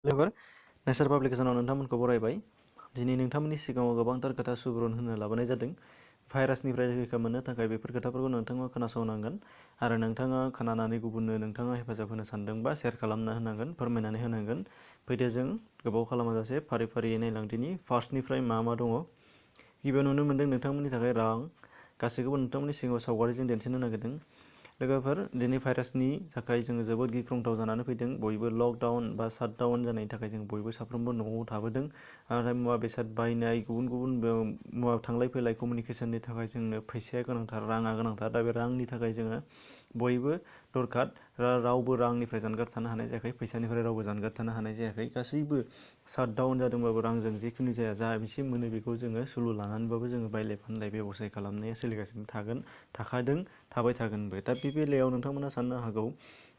लेभार नेचार पाब्लिकेसनाव नोंथांमोनखौ बरायबाय। दिनै नोंथांमोननि सिगाङाव गोबांथार खोथा सुबुरुन होनो लाबोनाय जादों। भाइरासनिफ्राय रैखा मोननो थाखाय बेफोर खोथाफोरखौ नोंथाङा खोनासंनांगोन आरो नोंथाङा खोनानानै गुबुननो नोंथाङा हेफाजाब होनो सानदोंबा शेयार खालामना होनांगोन, फोरमायनानै होनांगोन। फैदो जों गोबाव खालामाजासे फारि फारियै नायलांदिनि फार्स्टनिफ्राय मा मा दङ। गिबियाव नुनो मोन्दों नोंथांमोननि थाखाय रां, गासैखौबो नोंथांमोननि सिगाङाव सावगारिजों दिन्थिनो नागिरदों। लोगोफोर, दिनै भाइरासनि थाखाय जोङो जोबोद गिख्रंथाव जानानै फैदों। बयबो लकडाउन बा शाटडाउन जानायनि थाखाय जों बयबो साफ्रोमबो न'आव थाबोदों। नाथाय मुवा बेसाद बायनाय, गुबुन गुबुन मुवा थांलाय फैलाय कमिउनिकेसननि थाखाय जोंनो फैसाया गोनांथार, राङा गोनांथार। दा बे रांनि थाखाय जोङो बयबो दरखार। रावबो रांनिफ्राय जानगार थानो हानाय जायाखै, फैसानिफ्राय रावबो जानगार थानो हानाय जायाखै। गासैबो शाटडाउन जादोंबाबो रांजों जिखुनु जाया जा एसे मोनो बेखौ जोङो सुलु लानानैबाबो जोङो बायलाय फानलाय बेबसाय खालामनाया सोलिगासिनो थाखादों, थाबाय थागोनबो। दा बे बेलायाव नोंथांमोना साननो हागौ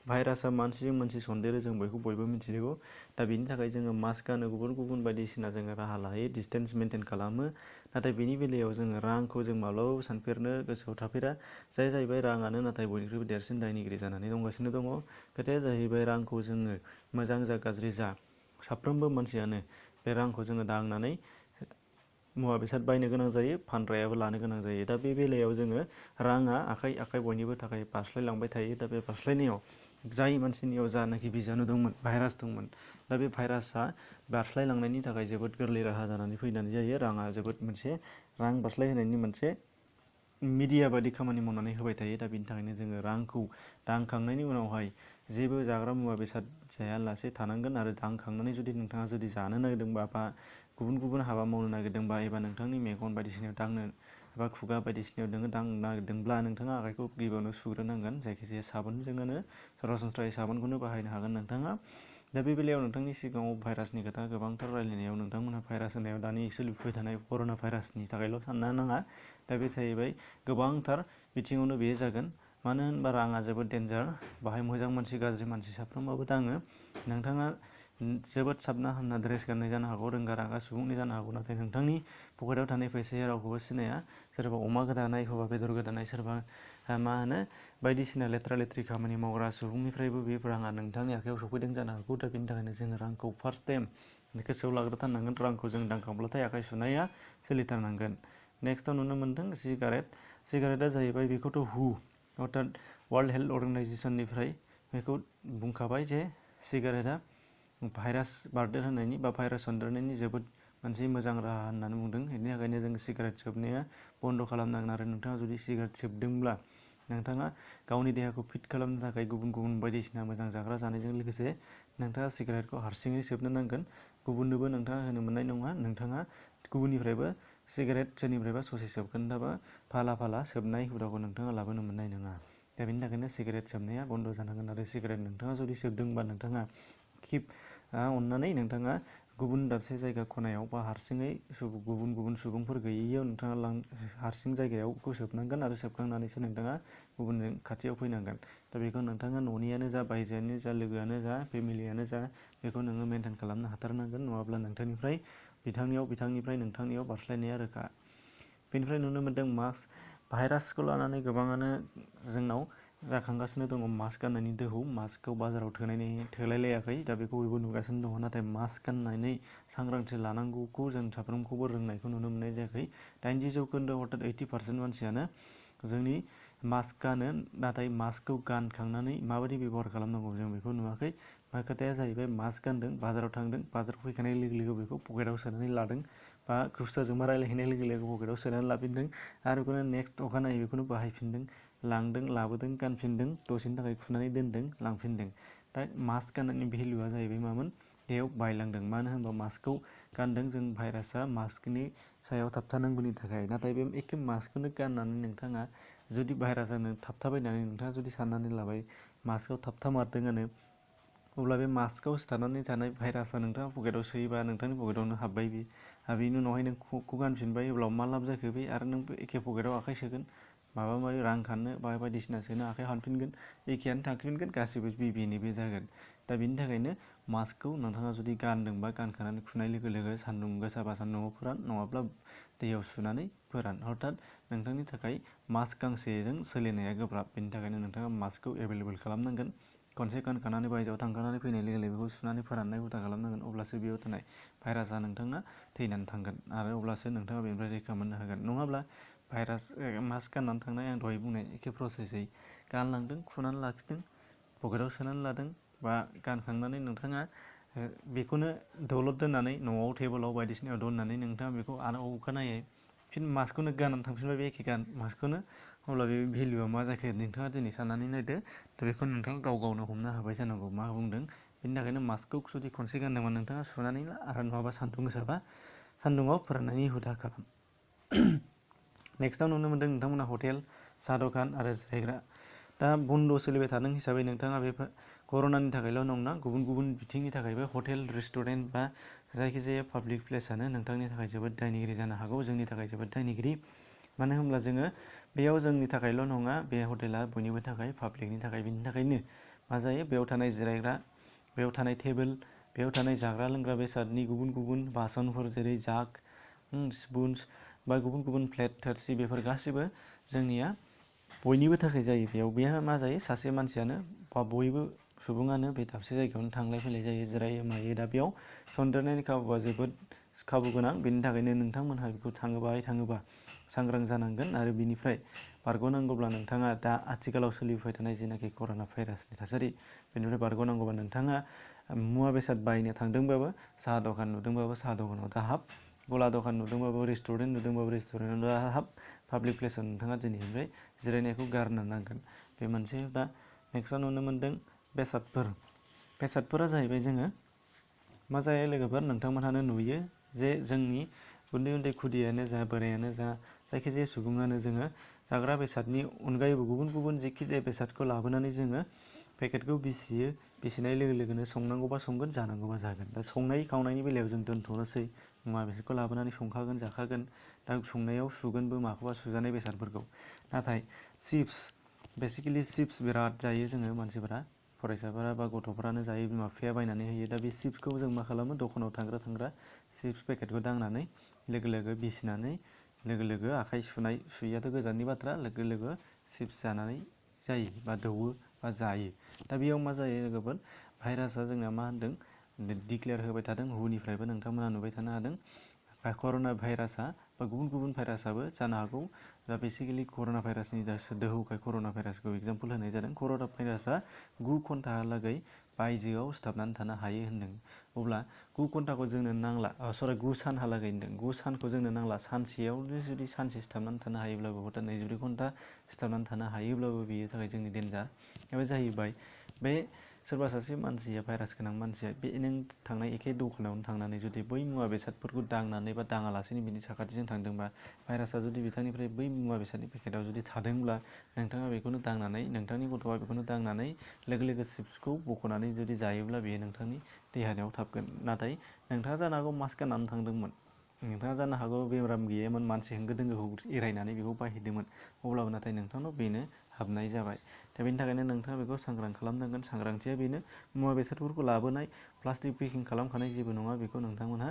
भाइरासआ मानसिजों मानसि सन्देरो, जों बेखौ बयबो मिथिगौ। दा बेनि थाखाय जोङो मास्क गानो, गुबुन गुबुन बायदिसिना जोङो राहा लायो, डिसटेन्स मेनटेन खालामो। नाथाय बेनि बेलायाव जोङो रांखौ जों माब्लाबाबो सानफेरनो गोसोआव थाफेरा। जाहैबाय राङानो नाथाय बयनिख्रुइबो देरसिन दायनिगिरि जानानै दंगासिनो दङ। खोथाया जाहैबाय रांखौ जोङो मोजां जा गाज्रि जा साफ्रोमबो मानसियानो बे रांखौ जोङो दांनानै मुवा बेसाद बायनो गोनां जायो, फानग्रायाबो लानो गोनां जायो। दा बे बेलायाव जोङो राङा आखाइ आखाइ बयनिबो थाखाय बारस्लायलांबाय थायो। दा बे बारस्लायनायाव जाय मानसिनियाव जानाखि बिजानु दंमोन, भाइरास दंमोन, दा बे भाइरासआ बारस्लायलांनायनि थाखाय जोबोद गोरलै राहा जानानै फैनानै जायो। राङा जोबोद मोनसे रां बारस्लायहोनायनि मोनसे मिडिया बादि खामानि मावनानै होबाय थायो। दा बेनि थाखायनो जोङो रांखौ दांखांनायनि उनावहाय जेबो जाग्रा मुवा बेसाद जायालासे थानांगोन। आरो दांखांनानै नोंथाङा जुदि जानो नागिरदोंबा बा गुबुन गुबुन हाबा मावनो नागिरदोंबा एबा नोंथांनि मेगन बायदिसिनायाव दांनो एबा खुगा बायदिसिनायाव नोङो दांनो नागिरदोंब्ला नोंथाङा आखाइखौ गिबियावनो सुग्रोनांगोन। जायखिजाया साबोनजोंनो, सरासनस्रायै साबोनखौनो बाहायनो हागोन नोंथाङा। दा बे बेलायाव नोंथांनि सिगाङाव भाइरासनि खोथा गोबांथार रायलायनायाव नोंथांमोनहा भाइरास होनायाव दानि सोलिफुबाय थानाय कर'ना भाइरासनि थाखायल' साननो नाङा। दा बे जाहैबाय गोबांथार बिथिङावनो बेयो जागोन। मानो होनबा राङा जोबोद डेन्जार। बाहाय मोजां मानसि गाज्रि मानसि साफ्रोमबाबो दाङो। नोंथाङा जोबोद साबना हामना ड्रेस गाननाय जानो हागौ, रोंगा रागा सुबुंनि जानो हागौ, नाथाय नोंथांनि पकेटाव थानाय फैसाया रावखौबो सिनाया। सोरबा अमा गोदानाय, सोरबा बेदर गोदानाय, सोरबा बायदिसिना लेथ्रा लेथ्रि खामानि मावग्रा सुबुंनिफ्रायबो बे राङा नोंथांनि आखाइयाव सफैदों जानो हागौ। दा बेनि थाखायनो जोङो रांखौ फार्स्ट टाइम गोसोआव लाग्रोथारनांगोन। रांखौ जों दांखांब्लाथाय आखाइ सुनाया सोलिथारनांगोन। नेक्स्टआव नुनो मोन्दों सिगारेट। सिगारेटआ जाहैबाय बेखौथ' अर्थात वर्ल्ड हेल्थ अर्गेनाइजेसननिफ्राय बेखौ बुंखाबाय जे सिगारेटआ भाइरास बारदेरहोनायनि बा भाइरास सन्देरनायनि जोबोद मोनसे मोजां राहा होननानै बुंदों। बेनि थाखायनो जों सिगारेट सोबनाया बन्द' खालामनांगोन। आरो नोंथाङा जुदि सिगारेट सोबदोंब्ला नोंथाङा गावनि देहाखौ फिट खालामनो थाखाय गुबुन गुबुन बायदिसिना मोजां जाग्रा जानायजों लोगोसे नोंथाङा सिगारेटखौ हारसिङै सोबनो नांगोन। गुबुननोबो नोंथाङा होनो मोननाय नङा। नोंथाङा गुबुननिफ्रायबो सिगारेट सोरनिफ्रायबा ससे सोबखोन्दाबा फाला फाला सोबनाय हुदाखौ नोंथाङा लाबोनो मोननाय नङा। दा बेनि थाखायनो सिगारेट सोबनाया बन्द' जानांगोन। आरो सिगारेट नोंथाङा जुदि सोबदोंबा नोंथाङा अननानै नोंथाङा गुबुन दाबसे जायगा खनायाव बा हारसिङै गुबुन गुबुन सुबुंफोर गैयैयाव नोंथाङा हारसिं जायगायाव सोबनांगोन। आरो सोबखांनानैसो नोंथाङा गुबुनजों खाथियाव फैनांगोन। दा बेखौ नोंथाङा न'नियानो जा, बायजोआनो जा, लोगोआनो जा, फेमिलियानो जा, बेखौ नोङो मेनटेन खालामनो हाथारनांगोन। नङाब्ला नोंथांनिफ्राय बिथांनियाव बिथांनियाव बारस्लायनाया रोखा। बेनिफ्राय नुनो मोन्दों मास्क। भाइरासखौ लानानै गोबाङानो जोंनाव जाखांगासिनो दङ मास्क गाननायनि दोहौ। मास्कखौ बाजाराव थोलायलायाखै। दा बेखौ बयबो नुगासिनो दङ। नाथाय मास्क गाननानै सांग्रांथि लानांगौखौ जों साफ्रोमखौबो रोंनायखौ नुनो मोननाय जायाखै। 90% अर्थात 80% मानसियानो जोंनि मास्क गानो, नाथाय मास्कखौ गानखांनानै माबायदि बेब'हार खालामनांगौ जों बेखौ नुवाखै। खोथाया जाहैबाय मास्क गानदों, बाजाराव थांदों, बाजाराव फैखानाय लोगो लोगो बेखौ पकेटाव सोनानै लादों, बा सोरजोंबा रायलायहैनाय लोगो लोगो पकेटाव सोनानै लाफिनदों, आरो बेखौनो नेक्स्ट अखानायै बेखौनो बाहायफिनदों, लांदों, लाबोदों, गानफिनदों, दसेनि थाखाय खुनानै दोनदों, लांफिनदों। दा मास्क गाननायनि भेलुआ जाहैबाय मामोन? बेयाव बायलांदों। मानो होनबा मास्कखौ गानदों जों, भाइरासआ मास्कनि सायाव थाबथानांगौनि थाखाय। नाथाय बे एखे मास्कखौनो गाननानै नोंथाङा जुदि भाइरासआ थाबथाबायनानै नोंथाङा जुदि साननानै लाबाय मास्कआव थाबथामारदोंआनो, अब्ला बे मास्कआव सिथाबनानै थानाय भाइरासआ नोंथाङा पकेटाव सोयोबा नोंथांनि पकेटावनो हाबबाय बे। बेनि उनावहाय नों खौ गानफिनबाय, अब्ला मा लाब जाखो बे? आरो नों एखे पकेटाव आखाइ सोगोन, माबा माबि रां खाननो बा बायदिसिना सोनो आखाइ हानफिनगोन, एखेयानो थांफिनगोन, गासैबो बेनो बे जागोन। दा बेनि थाखायनो मास्कखौ नोंथाङा जुदि गानदोंबा गानखानानै खुनाय लोगो लोगो सान्दुं गोसाबा सान्दुंआव फोरान, नङाब्ला दैयाव सुनानै फोरान। अर्थात नोंथांनि थाखाय मास्क गांसेजों सोलिनाया गोब्राब। बेनि थाखायनो नोंथाङा मास्कखौ एभेलेबेल खालामनांगोन। खनसे गानखानानै बायजोआव थांखानानै फैनाय लोगो लोगो बेखौ सुनानै फोराननाय हुदा खालामनांगोन, अब्लासो बेयाव थानाय भाइरासआ नोंथांना थैनानै थांगोन आरो अब्लासो नोंथाङा बेनिफ्राय रैखा मोननो हागोन। नङाब्ला भाइरास मास्क गाननानै थांनाय आं दहाय बुंनाय एखे प्रसेसै गानलांदों, खुनानै लाखिदों, पकेटाव सोनानै लादों, बा गानखांनानै नोंथाङा बेखौनो दलद दोननानै न'आव टेबोलाव बायदिसिनायाव दोननानै नोंथाङा बेखौ आरो अखानायै फिन मास्कखौनो गाननानै थांफिनबाय बे एखे मास्कखौनो, अब्ला बे भेलुआ मा जाखो नोंथाङा दिनै साननानै नायदो। दा बेखौ नोंथाङा गाव गावनो हमनो हाबाय जानांगौ मा बुंदों। बेनि थाखायनो मास्कखौ जुदि खनसे गानदोंबा नोंथाङा सुनानै ला, आरो नङाबा सान्दुं गोसाबा सान्दुङाव फोराननायनि हुदा खालाम। नेक्स्टआव नुनो मोनदों नोंथांमोना हटेल, साहा दखान आरो जिरायग्रा। दा बन्द' सोलिबाय थादों हिसाबै नोंथाङा बे कर'नानि थाखायल' नङा, गुबुन गुबुन बिथिंनि थाखायबो हटेल, रेस्टुरेन्ट बा जायखिजाया पाब्लिक प्लेसआनो नोंथांनि थाखाय जोबोद दायनिगिरि जानो हागौ, जोंनि थाखाय जोबोद दायनिगिरि। मानो होनब्ला जोङो बेयाव जोंनि थाखायल' नङा, बे हटेला बयनिबो थाखाय पाब्लिकनि थाखाय। बिनि थाखायनो मा जायो, बेयाव थानाय जिरायग्रा, बेयाव थानाय टेबोल, बेयाव थानाय जाग्रा लोंग्रा बेसादनि गुबुन गुबुन बासनफोर जेरै जाग, स्पुन्स बा गुबुन गुबुन प्लेट, थोरसि, बेफोर गासिबो जोंनिया बयनिबो थाखाय जायो। बेहा मा जायो, सासे मानसियानो बा बयबो सुबुङानो बे दाबसे जायगायावनो थांलाय फैलाय जायो, जिरायो मायो। दा बेयाव सन्देरनायनि खाबुआ जोबोद खाबु गोनां। बेनि थाखायनो नोंथांमोनहा बेखौ थाङोबा सांग्रां जानांगोन, आरो बिनिफ्राय बारग'नांगौब्ला नोंथाङा दा आथिखालाव सोलिबाय थानाय जिनाखि कर'ना भाइरासनि थासारि, बेनिफ्राय बारग'नांगौबा नोंथाङा मुवा बेसाद बायनो थांदोंबाबो, साहा दखान नुदोंबाबो साहा दखानाव दा हाब, गला दखान नुदोंबाबो, रेस्टुरेन्ट नुदोंबाबो रेस्टुरेन्टआव दा हाब, पाब्लिक प्लेसाव नोंथाङा दिनैनिफ्राय जिरायनायखौ गारनो नांगोन। बे मोनसे दा नेक्स्टआव नुनो मोनदों बेसादफोरा जाहैबाय, जोङो मा जायो लोगोफोर, नोंथांमोनहानो नुयो जे जोंनि उन्दै उन्दै खुदियानो जा, बोरायानो जा, जायखिजाया सुबुङानो जोङो जाग्रा बेसादनि अनगायैबो गुबुन गुबुन जेखिजाया बेसादखौ लाबोनानै जोङो पेकेटखौ बिसियो, बिसिनाय लोगो लोगोनो संनांगौबा संगोन, जानांगौबा जागोन। दा संनाय खावनायनि बेलायाव जों दोनथ'नोसै, मुवा बेसादखौ लाबोनानै संखागोन, जाखागोन। दा संनायाव सुगोनबो माखौबा सुजानाय बेसादफोरखौ। नाथाय बेसिकेलि चिप्स बिराद जायो जोङो मानसिफोरा, फरायसाफोरा बा गथ'फोरानो जायो, बिमा बिफाया बायनानै होयो। दा बे चिप्सखौ जों मा खालामो, दखानाव थांग्रा चिप्स पेकेटखौ दांनानै लोगो लोगो बिसिनानै लोगो लोगो आखाइ सुयैयाथ' गोजाननि बाथ्रा, लोगो लोगो चिप्स जानानै जायो बा दौवो बा जायो। दा बेयाव मा जायो लोगोफोर, भाइरासआ जोंना मा होनदों, डिक्लेयार होबाय थादों, हुनिफ्रायबो नोंथांमोना नुबाय थानो हादों। कर'ना भाइरासआ बा गुबुन गुबुन भाइरासआबो जानो हागौ। दा बेसिकेलि कर'ना भाइरासनि दोहौखाय कर'ना भाइरासखौ एगजामपोल होनाय जादों। कर'ना भाइरासआ 9 घन्टाहालागै बायजोआव सिथाबनानै थानो हायो होनदों। अब्ला 9 घन्टाखौ जोंनो नांला, 9 सानहालागै होनदों, 9 सानखौ जोंनो नांला। सानसेयावनो जुदि सानसे सिथाबनानै थानो हायोब्लाबो, हथात 24 घन्टा सिथाबनानै थानो हायोब्लाबो, बेयो थाखाय जोंनि डेन्जार। बे जाहैबाय, बे सोरबा सासे मानसिया, भाइरास गोनां मानसिया, बे नों थांनाय एखे दखानावनो थांनानै जुदि बै मुवा बेसादफोरखौ दांनानै बा दाङालासेनो बिनि साखाथिजों थांदोंबा, भाइरासआ जुदि बिथांनिफ्राय बै मुवा बेसादनि पेकेटाव जुदि थादोंब्ला, नोंथाङा बेखौनो दांनानै, नोंथांनि गथ'आ बेखौनो दांनानै लोगो लोगो चिप्सखौ बख'नानै जुदि जायोब्ला, बेयो नोंथांनि देहायाव थाबगोन। नाथाय नोंथाङा जानो हागौ मास्क गाननानै थांदोंमोन, नोंथाङा जानो हागौ बेराम गैयामोन, मानसि होंगो दोंगोखौ एरायनानै बेखौ बायहैदोंमोन, अब्लाबो नाथाय नोंथांनाव बेनो हाबनाय जाबाय। दा बेनि थाखायनो नोंथाङा बेखौ सांग्रां खालामनांगोन। सांग्रांथिया बेनो, मुवा बेसादफोरखौ लाबोनाय प्लास्टिक पेकिं खालामखानाय जेबो नङा, बेखौ नोंथांमोनहा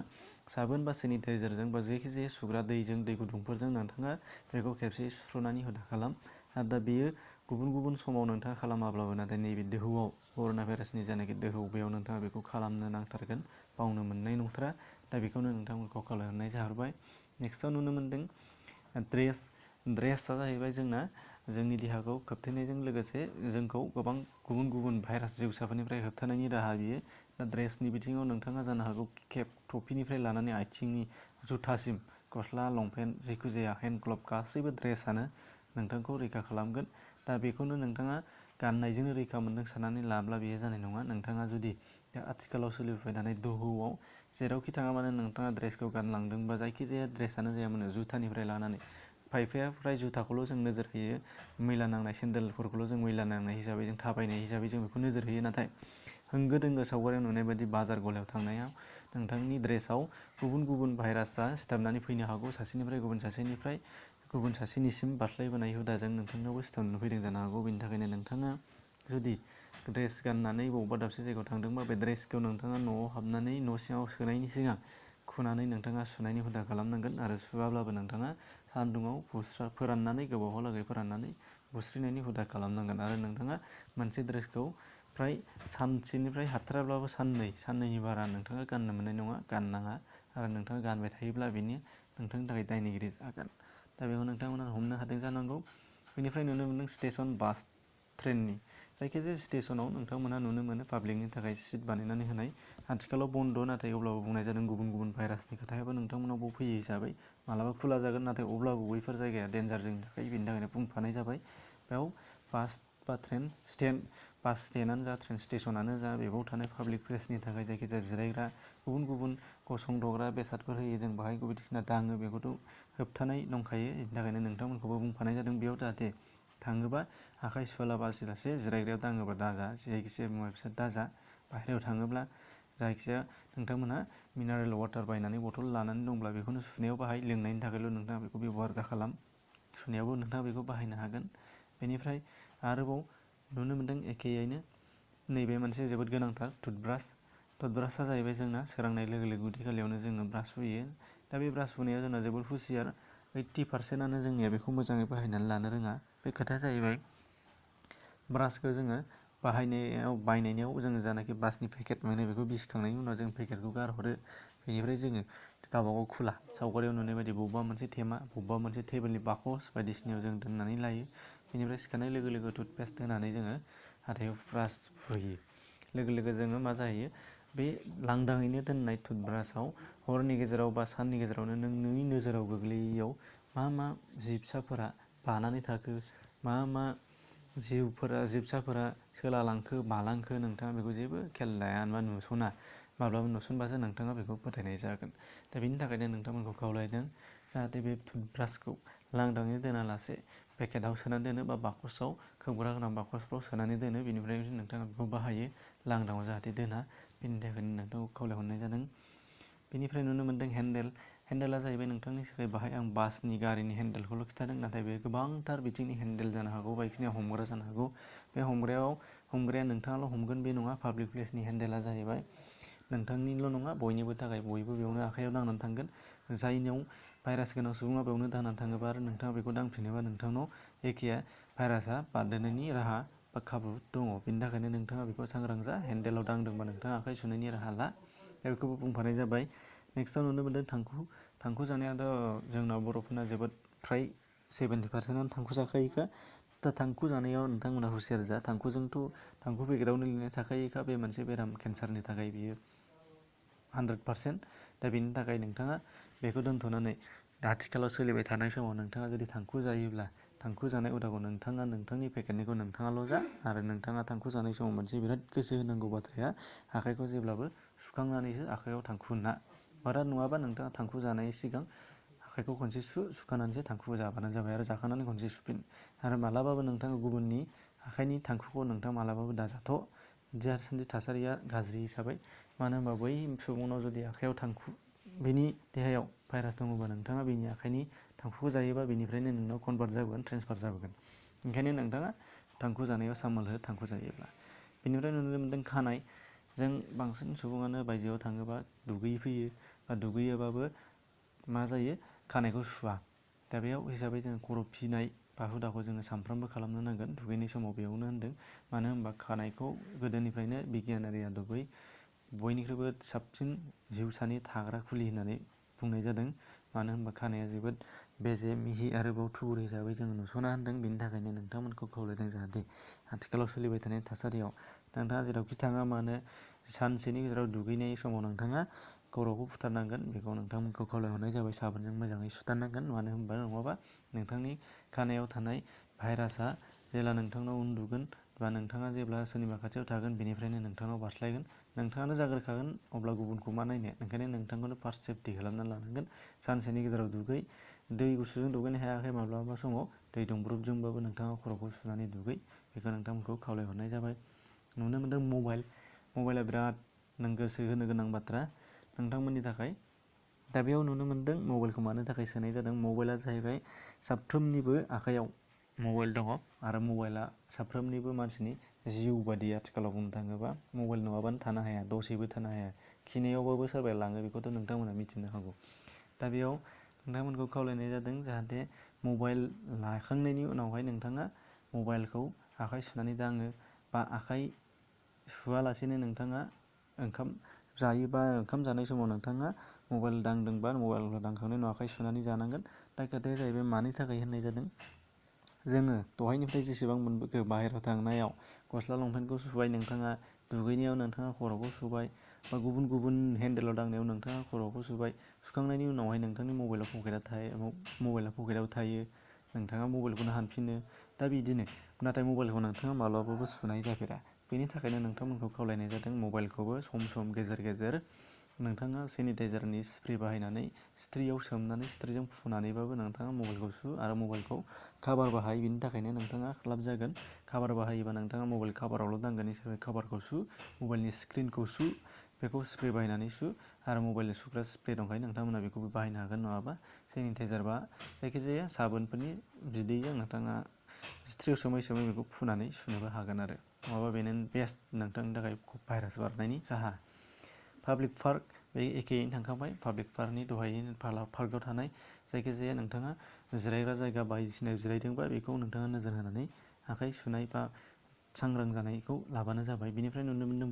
साबोन बा सेनिटाइजारजों बा जायखिजाया सुग्रा दैजों, दै गुदुंफोरजों नोंथाङा बेखौ खेबसे सुस्र'नानै हुदा खालाम। आरो दा बेयो गुबुन गुबुन समाव नोंथाङा खालामाब्लाबो, नाथाय नैबे दोहौआव, कर'ना भाइरासनि जायनाखि दोहौ, बेयाव नोंथाङा बेखौ खालामनो नांथारगोन, बावनो मोननाय नंथारा। दा बेखौनो नोंथांमोनखौ खावलायहरनाय जाहरबाय। नेक्स्टआव नुनो मोनदों ड्रेसआ जाहैबाय जोंना जोंनि देहाखौ खोबथेनायजों लोगोसे जोंखौ गोबां गुबुन गुबुन भाइरास जिउसाफोरनिफ्राय होबथानायनि राहा बियो। दा ड्रेसनि बिथिङाव नोंथाङा जानो हागौ टपिनिफ्राय लानानै आथिंनि जुथासिम, गस्ला लंपेन्ट जेखि जाया हेन्ड ग्लभ, गासैबो ड्रेसआनो नोंथांखौ रैखा खालामगोन। दा बेखौनो नोंथाङा गाननायजोंनो रैखा मोनदों साननानै लाब्ला बेयो जानाय नङा। नोंथाङा जुदि आथिखालाव सोलिबाय थानाय दोहौआव जेरावखि थाङा मानो नोंथाङा ड्रेसखौ गानलांदों, बा जायखिजाया ड्रेसआनो जाया मानो, जुथानिफ्राय लानानै, खायफाया फ्राय जुथाखौल' जों नोजोर होयो, मैला नांनाय सेन्देलफोरखौल' जों मैला नांनाय हिसाबै, जों थाबायनाय हिसाबै जों बेखौ नोजोर होयो। नाथाय होंगो दोंगो सावगारियाव नुनाय बायदि बाजार गलायाव थांनायाव नोंथांनि ड्रेसाव गुबुन गुबुन भाइरासआ सिथाबनानै फैनो हागौ, सासेनिफ्राय गुबुन सासेनिसिम बारस्लायबोनाय हुदाजों नोंथांनावबो सिथाबनानै फैदों जानो हागौ। बेनि थाखायनो नोंथाङा जुदि ड्रेस गाननानै बबेबा दाबसे जायगायाव थांदोंबा, बे ड्रेसखौ नोंथाङा न'आव हाबनानै न' सिङाव सोनायनि सिगां खुनानै नोंथाङा सुनायनि हुदा खालामनांगोन। आरो सुवाब्लाबो नोंथाङा सान्दुङाव फोराननानै, गोबावहालागै फोराननानै बुस्रिनायनि हुदा खालामनांगोन। आरो नोंथाङा मोनसे ड्रेसखौ फ्राय सानसेनिफ्राय हाथाराब्लाबो साननैनि बारा नोंथाङा गाननो मोननाय नङा, गाननाङा। आरो नोंथाङा गानबाय थायोब्ला बेनि नोंथांनि थाखाय दायनिगिरि जागोन। दा बेखौ नोंथांमोना हमनो हादों जानांगौ। बेनिफ्राय नुनो मोनदों स्टेसन बास ट्रेननि जायखिजाया स्टेसनाव नोंथांमोना नुनो मोनो पाब्लिकनि थाखाय सिट बानायनानै होनाय। आथिखालाव बन्द' नाथाय अब्लाबो बुंनाय जादों गुबुन गुबुन भाइरासनि खोथायाबो नोंथांमोनावबो फैयो हिसाबै मालाबा खुला जागोन, नाथाय अब्लाबो बैफोर जायगाया डेन्जार जोंनि थाखाय, बेनि थाखायनो बुंफानाय जाबाय। बेयाव बास बा ट्रेन स्टेन्ड, बास स्टेन्डआनो जा ट्रेन स्टेसनानो जा, बेयाव थानाय पाब्लिक प्लेसनि थाखाय जायखिजाया जिरायग्रा गुबुन गुबुन गसंदग्रा बेसादफोर होयो जों बाहाय बायदिसिना दाङो, बेखौथ' होबथानाय दंखायो। बेनि थाखायनो नोंथांमोनखौबो बुंफानाय जादों बेयाव जाहाथे थाङोबा आखाइ सुवालाबासे जिरायग्रायाव दाङोबा दाजा, जायखिजाया मुवा बेसाद दाजा। बाहेरायाव थाङोब्ला जायखिजाया नोंथांमोनहा मिनारेल वाटार बायनानै बथल लानानै दंब्ला बेखौनो सुनायाव बाहाय, लोंनायनि थाखायल' नोंथाङा बेखौ बेब'हार दा खालाम, सुनायावबो नोंथाङा बेखौ बाहायनो हागोन। बेनिफ्राय आरोबाव नुनो मोनदों एखेयैनो नैबे मोनसे जोबोद गोनांथार टुथब्रासआ जाहैबाय जोंना सोरांनाय लोगो लोगो उदै खालियावनो जोङो ब्रास हुयो। दा बे ब्रास हुनायाव जोंना जोबोद हुसियार, 80%आनो जोंनिया बेखौ मोजाङै बाहायनानै लानो रोङा। बे खोथाया जाहैबाय ब्रासखौ जोङो बायनायाव जोङो जानाखि ब्रासनि पेकेट मोनो बेखौ बिसिखांनायनि उनाव जों पेकेटखौ गारहरो। बेनिफ्राय जोङो गावबागाव खुला सावगारियाव नुनाय बायदि बबेबा मोनसे थेमा, बबेबा मोनसे टेबोलनि बाकस बायदिसिनायाव जों दोननानै लायो। बेनिफ्राय सिखारनाय लोगो लोगो टुथपेस्ट होनानै जोङो हाथायाव ब्रास हुयो। लोगो लोगो जोङो मा जाहैयो, बे लांदाङैनो दोननाय टुथब्रासआव हरनि गेजेराव बा साननि गेजेरावनो नोंनि नोजोराव गोग्लैयैयाव मा जिबसाफोरा बानानै थाखो, मा जिबसाफोरा सोलालांखो मालांखो, नोंथाङा बेखौ जेबो खेल लाया बा नुसना। माब्लाबा नुसनबासो नोंथाङा बेखौ फोथायनाय जागोन। दा बेनि थाखायनो नोंथांमोनखौ खावलायदों जाहाथे बे टुथब्रासखौ लांदाङै दोनालासे पेकेटाव सोनानै दोनो बा बाकसाव, खोबग्रा गोनां बाकसफ्राव सोनानै दोनो। बेनिफ्राय नोंथाङा बेखौ बाहायो, लांदाङाव जाहाथे दोना। बेनि थाखायनो नोंथांखौ खावलायहरनाय जादों। बेनिफ्राय नुनो मोनदों हेन्देला जाहैबाय नोंथांनि थाखाय, बाहाय आं बासनि गारिनि हेन्देलखौल' खिन्थादों, नाथाय बे गोबांथार बिथिंनि हेन्देल जानो हागौ, बायदिसिना हमग्रा जानो हागौ। बे हमग्राया नोंथाङाल' हमगोन बे नङा। पाब्लिक प्लेसनि हेन्देला जाहैबाय नोंथांनिल' नङा, बयनिबो थाखाय, बयबो बेयावनो आखाइयाव नांनानै थांगोन। जायनियाव भाइरास गोनां सुबुङा बेयावनो दांनानै थाङोबा आरो नोंथाङा बेखौ दांफिनोबा नोंथांनाव एखे भाइरासआ बारदेरनायनि राहा बा खाबु दङ। बेनि थाखायनो नोंथाङा बेखौ सांग्रां जा, हेन्देलाव दांदोंबा नोंथाङा आखाइ सुनायनि राहा ला। दा बेखौबो बुंफानाय जाबाय। नेक्स्टआव नुनो मोनदों थांखु जानायाथ' जोंना बर'फोरना जोबोद फ्राय 70%आनो थांखु जाखायोखा। दा थांखु जानायाव नोंथांमोना हुसियार जा, थांखु पेकेटावनो लिरनाय थाखायोखा बे मोनसे बेराम, केन्सारनि थाखाय बियो 100%। दा बेनि थाखाय नोंथाङा बेखौ दोन्थ'नानै आथिखालाव सोलिबाय थानाय समाव नोंथाङा जुदि थांखु जायोब्ला, थांखु जानाय हुदाखौ नोंथाङा नोंथांनि पेकेटनिखौ नोंथाङाल' जा। आरो नोंथाङा थांखु जानाय समाव मोनसे बिराद गोसो होनांगौ बाथ्राया, आखाइखौ जेब्लाबो सुखांनानैसो आखाइयाव थांखु ना, बारा नङाबा नोंथाङा थांखु जानायनि सिगां आखाइखौ खनसे सुखानानैसो थांखु जाबानो जाबाय, आरो जाखांनानै खनसे सुफिन। आरो मालाबाबो नोंथाङा गुबुननि आखाइनि थांखुखौ नोंथाङा मालाबाबो दाजाथ', दासान्दि थासारिया गाज्रि हिसाबै। मानो होनबा बै सुबुंनाव जुदि आखाइयाव बेनि देहायाव भाइरास दङबा नोंथाङा बेनि आखाइनि थांखुखौ जायोबा बेनिफ्रायनो नोंनाव कनभार्ट जाबोगोन, ट्रेन्सफार जाबोगोन। ओंखायनो नोंथाङा थांखु जानायाव सामोल हो, थांखु जायोब्ला। बेनिफ्राय नुनो मोनदों खानाय। जों बांसिन सुबुङानो बायजोआव थाङोबा दुगैफैयो, बा दुगैयाबाबो मा जायो, खानायखौ सुवा। दा बेयाव हिसाबै जोङो खर' फिनाय बा हुदाखौ जोङो सानफ्रामबो खालामनो नांगोन। दुगैनाय समाव बेयावनो होनदों, मानो होनबा खानायखौ गोदोनिफ्रायनो बिगियानारि आदबै बयनिख्रुइबो साबसिन जिउसानि थाग्रा खुलि होननानै बुंनाय जादों। मानो होनबा खानाया जोबोद बेजे मिहि आरोबाव थुबुर हिसाबै जोङो नुसना होनदों। बेनि थाखायनो नोंथांमोनखौ खावलायदों जाहाथे आथिखालाव सोलिबाय थानाय थासारियाव नोंथाङा जेरावखि थाङा मानो सानसेनि गेजेराव दुगैनाय समाव नोंथाङा खर'खौ फुथारनांगोन। बेखौ नोंथांमोनखौ खावलायहरनाय जाबाय। साबोनजों मोजाङै सुथारनांगोन, मानो होनबा नङाबा नोंथांनि खानायाव थानाय भाइरासआ जेब्ला नोंथांनाव उन्दुगोन बा नोंथाङा जेब्ला सोरनिबा खाथियाव थागोन, बेनिफ्रायनो नोंथांनाव बारस्लायगोन। नोंथाङानो जाग्रोखागोन, अब्ला गुबुनखौ मा नायनो। ओंखायनो नोंथांखौनो फार्स्ट सेफटि खालामना लानांगोन। सानसेनि गेजेराव दै गुसुजों दुगैनो हायाखै माब्लाबा समाव, दै दुंब्रुदजोंबाबो नोंथाङा खर'खौ सुनानै दुगै। बेखौ नोंथांमोनखौ खावलायहरनाय जाबाय। नुनो मोनदों मबाइला बिराद गोसो होनो गोनां बाथ्रा नोंथांमोननि थाखाय। दा बेयाव नुनो मोनदों मबाइलखौ मानो थाखाय सोनाय जादों। मबाइला जाहैबाय साफ्रोमनिबो आखाइयाव मबाइल दङ, आरो मबाइला साफ्रोमनिबो मानसिनि जिउ बादि। आथिखालाव बुंनो थाङोबा मबाइल नङाबानो थानो हाया, दसेबो थानो हाया। खिनायावबाबो सोरबाया लाङो, बेखौथ' नोंथांमोना मिथिनो हागौ। दा बेयाव नोंथांमोनखौ खावलायनाय जादों जाहाथे मबाइल लाखांनायनि उनावहाय नोंथाङा मबाइलखौ आखाइ सुनानै दाङो, बा आखाइ सुवालासेनो नोंथाङा ओंखाम जायोबा ओंखाम जानाय समाव नोंथाङा मबाइल दांदोंबा मबाइल दांखांनायनि उनाव आखाइ सुनानै जानांगोन। दा खोथाया जाहैबाय मानि थाखाय होननाय जादों, जोङो दहायनिफ्राय जेसेबां मोनबोखो बाहेरायाव थांनायाव गस्ला लंपेन्टखौ सुबाय नोंथाङा, दुगैनायाव नोंथाङा खर'खौ सुबाय, बा गुबुन गुबुन हेन्देलाव दांनायाव नोंथाङा खर'खौ सुबाय, सुखांनायनि उनावहाय नोंथांनि मबाइला पकेटाव थायो, नोंथाङा मबाइलखौनो हानफिनो। दा बिदिनो नाथाय मबाइलखौ नोंथाङा माब्लाबाबो सुनाय जाफेरा। बेनि थाखायनो नोंथांमोनखौ खावलायनाय जादों मबाइलखौबो सम सम गेजेर गेजेर नोंथाङा सेनिटाइजारनि स्प्रे बाहायनानै सिथ्रियाव सोमनानै सिथ्रिजों फुनानैबाबो नोंथाङा मबाइलखौ सु आरो मबाइलखौ काभार बाहाय। बिनि थाखायनो नोंथाङा लाब जागोन। काभार बाहायोबा नोंथाङा मबाइल काभारावल' दांगोन हिसाबै काभारखौ सु, मबाइलनि स्क्रिनखौ सु, बेखौ स्प्रे बाहायनानै सु आरो मबाइलनि सुग्रा स्प्रे दंखायो नोंथांमोना बेखौबो बाहायनो हागोन। नङाबा सेनिटाइजार बा जायखिजाया साबोनफोरनि बिदैजों नोंथाङा सिथ्रियाव सोमै सोमै बेखौ फुनानै सुनोबो हागोन आरो। नङाबा बेनो बेस्ट नोंथांनि थाखाय भाइरास बारनायनि राहा। पाब्लिक पार्क, बे एखेयैनो थांखाबाय। पाब्लिक पार्कनि दहायैनो पार्कआव थानाय जायखिजाया नोंथाङा जिरायग्रा जायगा बायदिसिनायाव जिरायदोंबा बेखौ नोंथाङा नोजोर होनानै आखाइ सुनाय बा सांग्रां जानायखौ लाबानो जाबाय। बेनिफ्राय नुनो मोनदों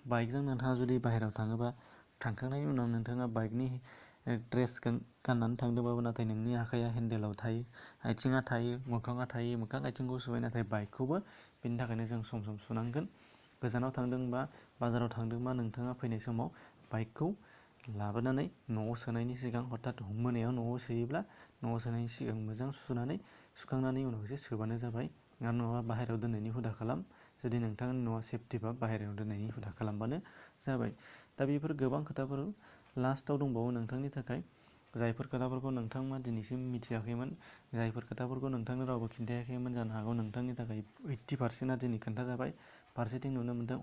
बाइकजों नोंथाङा जुदि बाहेरायाव थाङोबा, थांखांनायनि उनाव नोंथाङा बाइकनि ड्रेस गाननानै थांदोंबाबो नाथाय नोंनि आखाइया हेन्देलाव थायो, आथिङा थायो, मोखाङा थायो, मोखां आथिंखौ सुबाय नाथाय बाइकखौबो बेनि थाखायनो जों सम सम सुनांगोन। गोजानाव थांदोंबा बाजाराव थांदोंबा नोंथाङा फैनाय समाव बाइकखौ लाबोनानै न'आव सोनायनि सिगां हथात मोनायाव न'आव सोयोब्ला न'आव सोनायनि सिगां मोजां सुखांनानै उनावसो सोबानो जाबाय। आरो नङाबा बाहेरायाव दोननायनि हुदा खालाम। जुदि नोंथांनि न'आ सेफटिबा बाहेरायाव दोननायनि हुदा खालामबानो जाबाय। दा बेफोर गोबां खोथाफोर लास्टाव दंबावो नोंथांनि थाखाय, जायफोर खोथाफोरखौ नोंथांमोना दिनैसिम मिथियाखैमोन, जायफोर खोथाफोरखौ नोंथांनो रावबो खिन्थायाखैमोन जानो हागौ, नोंथांनि थाखाय 80% दिनै खोन्थाजाबाय। फारसेथिं नुनो मोन्दों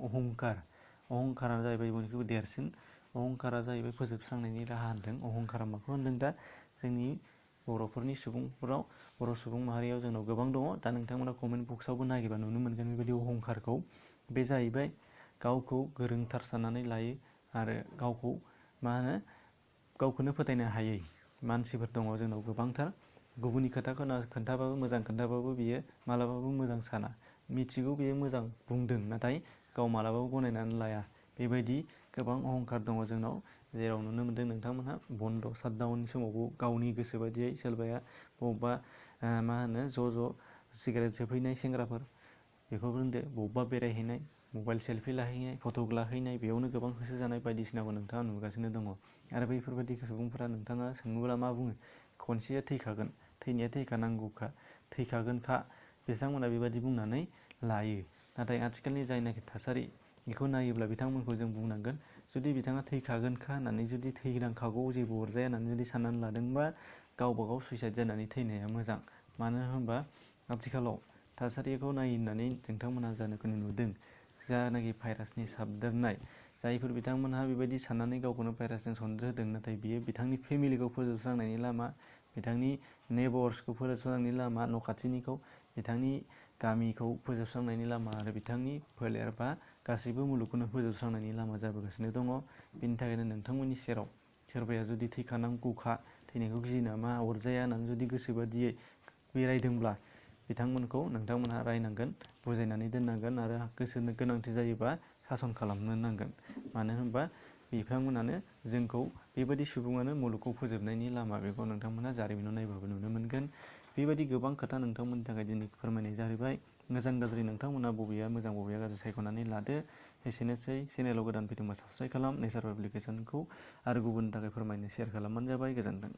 अहंकारा जाहैबाय बयनिख्रुइबो देरसिन। अहंकारा जाहैबाय फोजोबस्रांनायनि राहा होनदों। अहंकारा माखौ होनदों? दा जोंनि बर' सुबुं माहारियाव जोंनाव गोबां दङ। दा नोंथांमोना कमेन्ट बक्सआवबो नागिरबा नुनो मोनगोन बेबायदि अहंकारखौ। बे जाहैबाय गावखौ गोरोंथार साननानै लायो आरो गावखौनो फोथायनो हायै मानसिफोर दङ जोंनाव गोबांथार। गुबुननि खोथाखौ खोन्थाबाबो मोजां खोन्थाबाबो बियो मालाबाबो मोजां साना। मिथिगौ बेयो मोजां बुंदों नाथाय गाव मालाबाबो गनायनानै लाया। बेबायदि गोबां अहंखार दङ जोंनाव, जेराव नुनो मोन्दों नोंथांमोनहा बन्द' साटडाउननि समावबो गावनि गोसो बायदियै सोरबाया बबेबा ज' सिगारेट सोबहैनाय सेंग्राफोर, बेखौ बुंदो, बबेबा बेरायहैनाय, मबाइल सेलफि लाहैनाय, फट' लाहैनाय, बेयावनो गोबां होसोजानाय बायदिसिनाखौ नोंथाङा नुगासिनो दङ। आरो बैफोरबायदि सुबुंफोरा नोंथाङा सोङोब्ला मा बुङो? खनसेया थैखागोन, थैनाया थैखानांगौखा, थैखागोनखा, बिथांमोना बेबायदि बुंनानै लायो। नाथाय आथिखालनि जायनाखि थासारि बेखौ नायोब्ला बिथांमोनखौ जों बुंनांगोन, जुदि बिथाङा थैखागोनखा होननानै जुदि थैनांखागौ जेबो अरजाया होननानै जुदि साननानै लादोंबा गावबा गाव सुइसाइड जानानै थैनाया मोजां। मानो होनबा आथिखालाव थासारिखौ नायनानै नोंथांमोनहा जानोखि नुदों, जानाखि भाइरासनि साबदेरनाय, जायफोर बिथांमोनहा बेबायदि साननानै गावखौनो भाइरासजों सन्देरहोदों नाथाय बियो बिथांनि फेमिलिखौ फोजोबस्रांनायनि लामा, बिथांनि नेबर्सखौ फोजोबस्रांनायनि लामा, न' खाथिनिखौ, बिथांनि गामिखौ फोजोबस्रांनायनि लामा आरो बिथांनि फोलेर बा गासैबो मुलुगखौनो फोजोबस्रांनायनि लामा जाबोगासिनो दङ। बेनि थाखायनो नोंथांमोननि सेराव सोरबाया जुदि थैखानांगौखा, थैनायखौ गियो नामा, अरजाया होननानै जुदि गोसो बादियै बेरायदोंब्ला बिथांमोनखौ नोंथांमोनहा रायनांगोन, बुजायनानै दोननांगोन आरो गोनांथि जायोबा सासन खालामनो नांगोन। मानो होनबा बिथांमोनानो जोंखौ, बेबायदि सुबुङानो मुलुगखौ फोजोबनायनि लामा, बेखौ नोंथांमोनहा जारिमिनाव नायबाबो नुनो मोनगोन। बेबायदि गोबां खोथा नोंथांमोननि थाखाय दिनै फोरमायनाय जाहैबाय। मोजां गाज्रि नोंथांमोनहा बबेया मोजां बबेया गाज्रि सायख'नानै लादो। एसेनोसै। चेनेलाव गोदान फैदोंबा साबस्क्राइब खालाम नेचार पाब्लिकेसनखौ आरो गुबुननि थाखाय फोरमायनो शेयार खालामबानो जाबाय। गोजोन्थों।